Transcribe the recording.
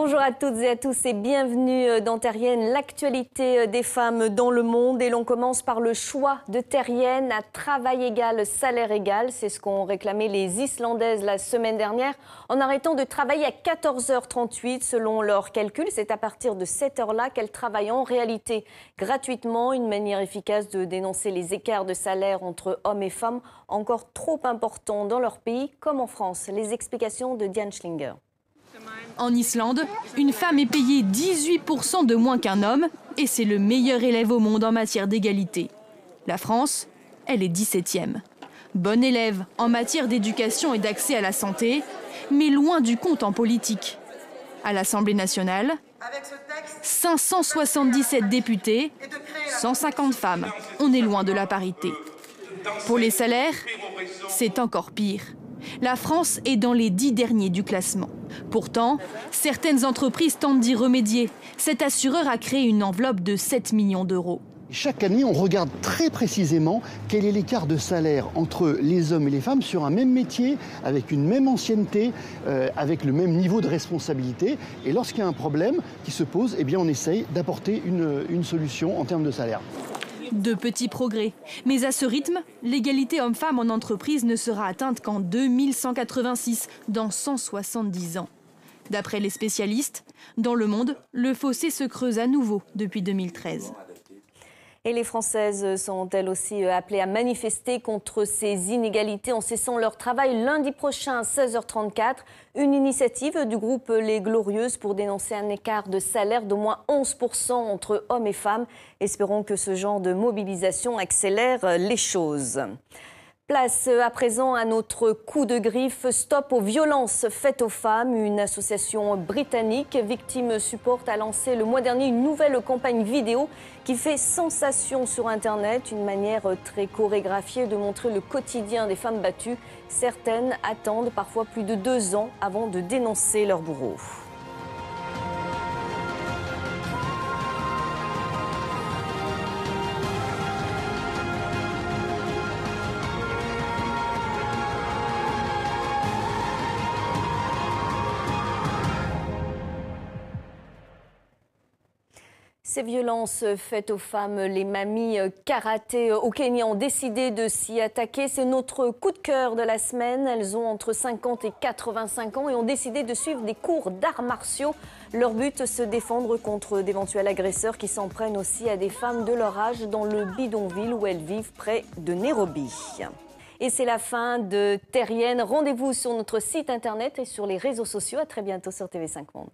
Bonjour à toutes et à tous et bienvenue dans Terrienne, l'actualité des femmes dans le monde. Et l'on commence par le choix de Terrienne à travail égal, salaire égal. C'est ce qu'ont réclamé les Islandaises la semaine dernière en arrêtant de travailler à 14h38 selon leurs calculs. C'est à partir de cette heure-là qu'elles travaillent en réalité gratuitement. Une manière efficace de dénoncer les écarts de salaire entre hommes et femmes encore trop importants dans leur pays comme en France. Les explications de Diane Schlinger. En Islande, une femme est payée 18% de moins qu'un homme et c'est le meilleur élève au monde en matière d'égalité. La France, elle est 17e. Bonne élève en matière d'éducation et d'accès à la santé, mais loin du compte en politique. À l'Assemblée nationale, 577 députés, 150 femmes. On est loin de la parité. Pour les salaires, c'est encore pire. La France est dans les 10 derniers du classement. Pourtant, certaines entreprises tentent d'y remédier. Cet assureur a créé une enveloppe de 7 millions d'euros. Chaque année, on regarde très précisément quel est l'écart de salaire entre les hommes et les femmes sur un même métier, avec une même ancienneté, avec le même niveau de responsabilité. Et lorsqu'il y a un problème qui se pose, eh bien, on essaye d'apporter une solution en termes de salaire. De petits progrès. Mais à ce rythme, l'égalité homme-femme en entreprise ne sera atteinte qu'en 2186, dans 170 ans. D'après les spécialistes, dans le monde, le fossé se creuse à nouveau depuis 2013. Et les Françaises sont elles aussi appelées à manifester contre ces inégalités en cessant leur travail lundi prochain à 16h34. Une initiative du groupe Les Glorieuses pour dénoncer un écart de salaire d'au moins 11% entre hommes et femmes. Espérons que ce genre de mobilisation accélère les choses. Place à présent à notre coup de griffe. Stop aux violences faites aux femmes. Une association britannique, Victim Support, a lancé le mois dernier une nouvelle campagne vidéo qui fait sensation sur Internet. Une manière très chorégraphiée de montrer le quotidien des femmes battues. Certaines attendent parfois plus de 2 ans avant de dénoncer leur bourreau. Ces violences faites aux femmes, les mamies karaté au Kenya ont décidé de s'y attaquer. C'est notre coup de cœur de la semaine. Elles ont entre 50 et 85 ans et ont décidé de suivre des cours d'arts martiaux. Leur but, se défendre contre d'éventuels agresseurs qui s'en prennent aussi à des femmes de leur âge dans le bidonville où elles vivent près de Nairobi. Et c'est la fin de Terrienne. Rendez-vous sur notre site internet et sur les réseaux sociaux. À très bientôt sur TV5 Monde.